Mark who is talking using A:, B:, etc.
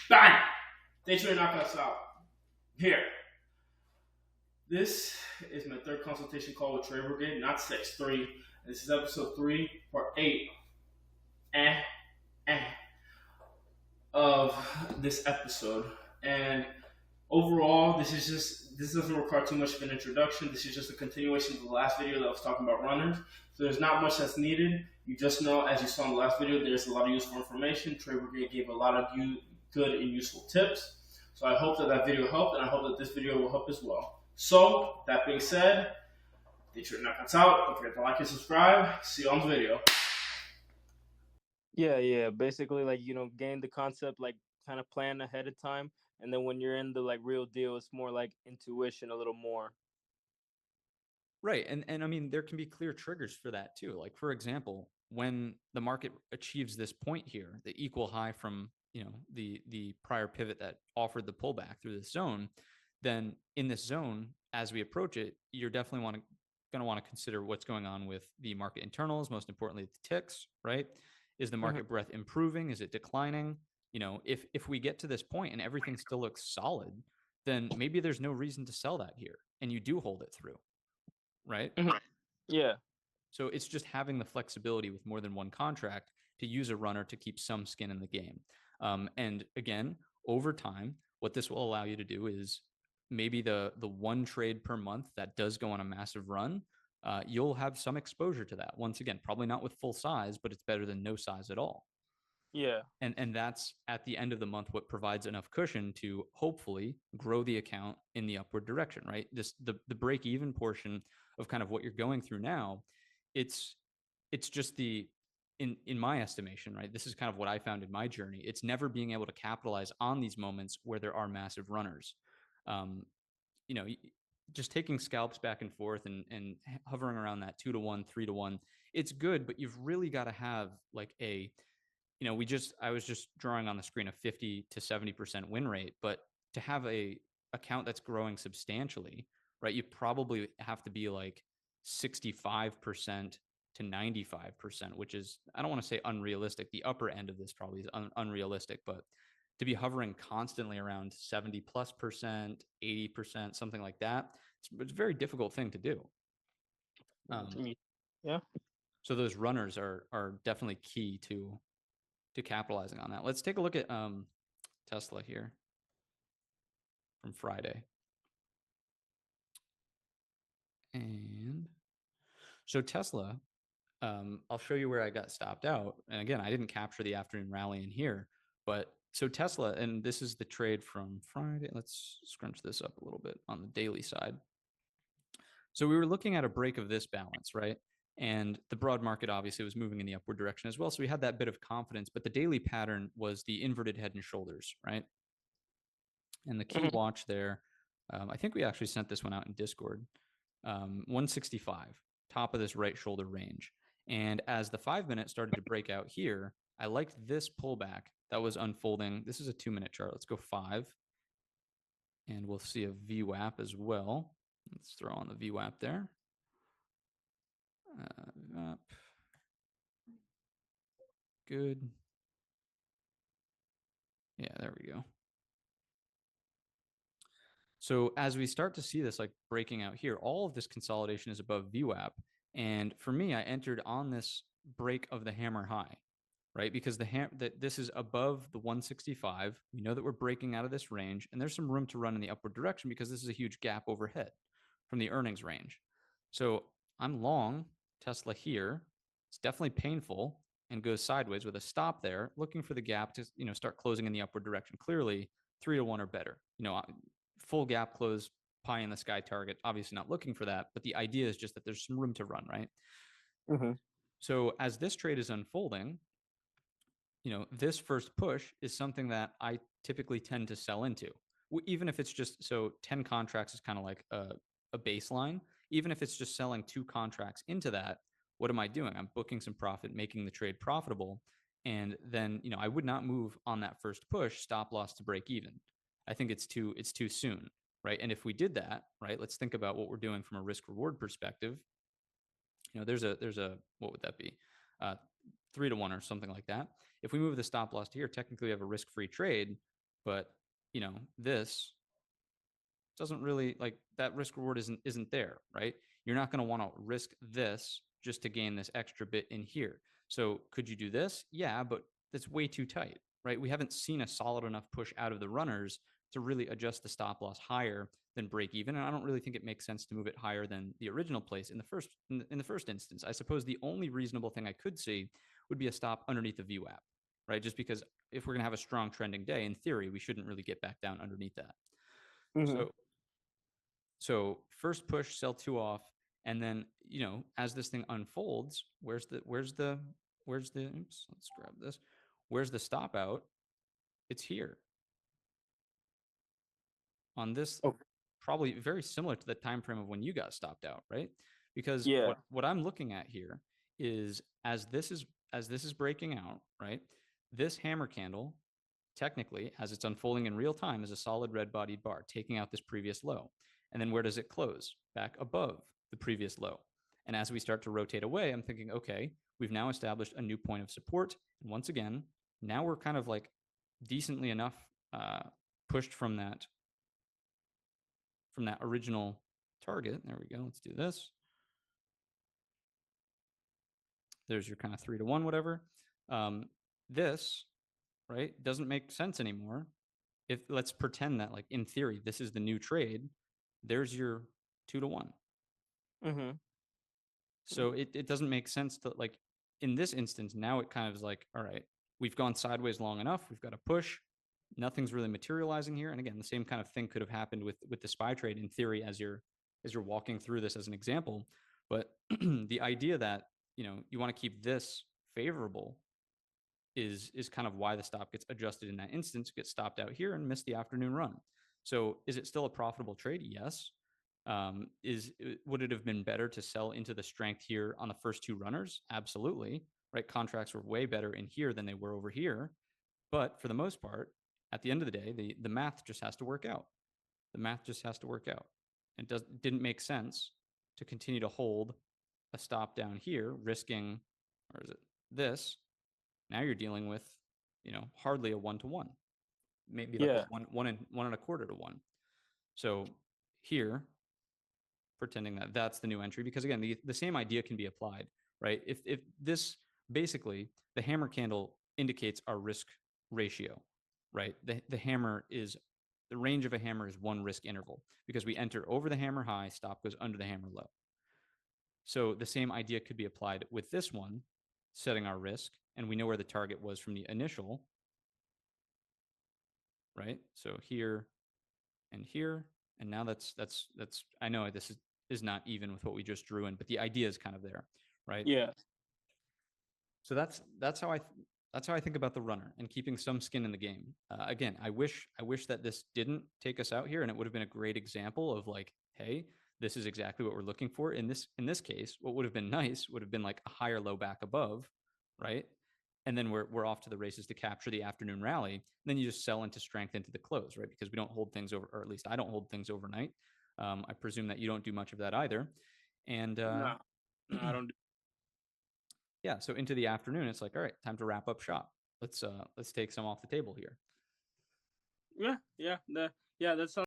A: Bang! They try to knock us out. Here. This is my third consultation call with Trade Brigade, not six, three. This is episode 3 or 8 eh, eh, of this episode. And overall, this doesn't require too much of an introduction. This is just a continuation of the last video that was talking about runners. So there's not much that's needed. You just know, as you saw in the last video, there's a lot of useful information. Trade Brigade gave a lot of good and useful tips. So I hope that video helped, and I hope that this video will help as well. So, that being said, make sure to knock us out. Don't forget to like and subscribe. See you on the video.
B: Yeah. Basically, gain the concept, kind of plan ahead of time, and then when you're in the real deal, it's more like intuition a little more.
C: Right. And I mean, there can be clear triggers for that too. Like, for example, when the market achieves this point here, the equal high from, the prior pivot that offered the pullback through this zone, then in this zone, as we approach it, you're definitely going to want to consider what's going on with the market internals, most importantly, the ticks, right? Is the market breadth improving? Is it declining? If we get to this point and everything still looks solid, then maybe there's no reason to sell that here, and you do hold it through. Right?
B: Yeah.
C: So it's just having the flexibility with more than one contract to use a runner to keep some skin in the game. And again, over time, what this will allow you to do is maybe the one trade per month that does go on a massive run, you'll have some exposure to that. Once again, probably not with full size, but it's better than no size at all.
B: Yeah.
C: And that's at the end of the month what provides enough cushion to hopefully grow the account in the upward direction, right? The break even portion of kind of what you're going through now, it's just in my estimation, right? This is kind of what I found in my journey. It's never being able to capitalize on these moments where there are massive runners. Just taking scalps back and forth and hovering around that 2-to-1, 3-to-1, it's good, but you've really got to have like I was just drawing on the screen a 50 to 70% win rate, but to have a account that's growing substantially, right? You probably have to be like 65% to 95%, which is, I don't want to say unrealistic. The upper end of this probably is unrealistic, but to be hovering constantly around 70+%, 80%, something like that, it's a very difficult thing to do.
B: Yeah.
C: So those runners are definitely key to capitalizing on that. Let's take a look at Tesla here from Friday. And so Tesla, I'll show you where I got stopped out. And again, I didn't capture the afternoon rally in here, but so Tesla, and this is the trade from Friday. Let's scrunch this up a little bit on the daily side. So we were looking at a break of this balance, right? And the broad market obviously was moving in the upward direction as well. So we had that bit of confidence, but the daily pattern was the inverted head and shoulders, right? And the key watch there, I think we actually sent this one out in Discord, 165, top of this right shoulder range. And as the 5-minute started to break out here, I liked this pullback that was unfolding. This is a 2-minute chart. Let's go 5. And we'll see a VWAP as well. Let's throw on the VWAP there. VWAP. Good. Yeah, there we go. So as we start to see this like breaking out here, all of this consolidation is above VWAP. And for me, I entered on this break of the hammer high, right? Because this is above the 165. We know that we're breaking out of this range, and there's some room to run in the upward direction because this is a huge gap overhead from the earnings range. So I'm long Tesla here. It's definitely painful and goes sideways with a stop there, looking for the gap to start closing in the upward direction. Clearly, 3-to-1 or better. Full gap close, pie in the sky target. Obviously not looking for that, but the idea is just that there's some room to run, right? So as this trade is unfolding, this first push is something that I typically tend to sell into, even if it's just, so 10 contracts is kind of like a baseline. Even if it's just selling 2 contracts into that, what am I doing? I'm booking some profit, making the trade profitable. And then, I would not move on that first push, stop loss to break even. I think it's too soon, right? And if we did that, right, let's think about what we're doing from a risk reward perspective. There's a what would that be? 3-to-1 or something like that. If we move the stop loss to here, technically we have a risk-free trade, But, you know, this doesn't really like that risk reward isn't there, right? You're not going to want to risk this just to gain this extra bit in here. So could you do this? Yeah, but that's way too tight, right? We haven't seen a solid enough push out of the runners to really adjust the stop loss higher than break even. And I don't really think it makes sense to move it higher than the original place in the first instance. I suppose the only reasonable thing I could see would be a stop underneath the VWAP, right? Just because if we're going to have a strong trending day, in theory, we shouldn't really get back down underneath that.
B: Mm-hmm.
C: So first push, sell 2 off, and then, you know, as this thing unfolds, where's the oops, let's grab this. Where's the stop out? It's here. On this, probably very similar to the time frame of when you got stopped out, right? Because what I'm looking at here is as this is breaking out, right? This hammer candle, technically, as it's unfolding in real time, is a solid red-bodied bar, taking out this previous low. And then where does it close? Back above the previous low. And as we start to rotate away, I'm thinking, okay, we've now established a new point of support. And once again, now we're kind of like decently enough pushed from that original target. There we go. Let's do this. There's your kind of 3 to 1, whatever. This, right, doesn't make sense anymore. If let's pretend that, like, in theory, this is the new trade, there's your 2 to 1.
B: Mm-hmm.
C: So it doesn't make sense to, like, in this instance, now it kind of is like, all right, we've gone sideways long enough. We've got to push. Nothing's really materializing here. And again, the same kind of thing could have happened with the SPY trade in theory as you're walking through this as an example. But the idea that, you know, you want to keep this favorable is kind of why the stop gets adjusted in that instance, gets stopped out here and miss the afternoon run. So is it still a profitable trade? Yes. Would it have been better to sell into the strength here on the first 2 runners? Absolutely. Right. Contracts were way better in here than they were over here. But for the most part, at the end of the day, the math just has to work out. The math just has to work out. It didn't make sense to continue to hold a stop down here, risking, or is it this? Now you're dealing with, you know, hardly a 1 to 1, maybe like a 1.25 to 1. So here, pretending that that's the new entry, because again, the same idea can be applied, right? If this basically the hammer candle indicates our risk ratio, right? The hammer is the range of a hammer is 1 risk interval because we enter over the hammer high, stop goes under the hammer low. So the same idea could be applied with this one, setting our risk, and we know where the target was from the initial, right? So here and here, and now that's I know this is not even with what we just drew in, but the idea is kind of there, right?
B: Yeah.
C: So that's how I think about the runner and keeping some skin in the game. Again, I wish that this didn't take us out here, and it would have been a great example of like, hey, this is exactly what we're looking for. In this case, what would have been nice would have been like a higher low back above, right? And then we're off to the races to capture the afternoon rally. And then you just sell into strength into the close, right? Because we don't hold things over, or at least I don't hold things overnight. I presume that you don't do much of that either. And
B: No, I don't.
C: yeah, so into the afternoon, it's like, all right, time to wrap up shop. Let's take some off the table here.
B: Yeah, that sounds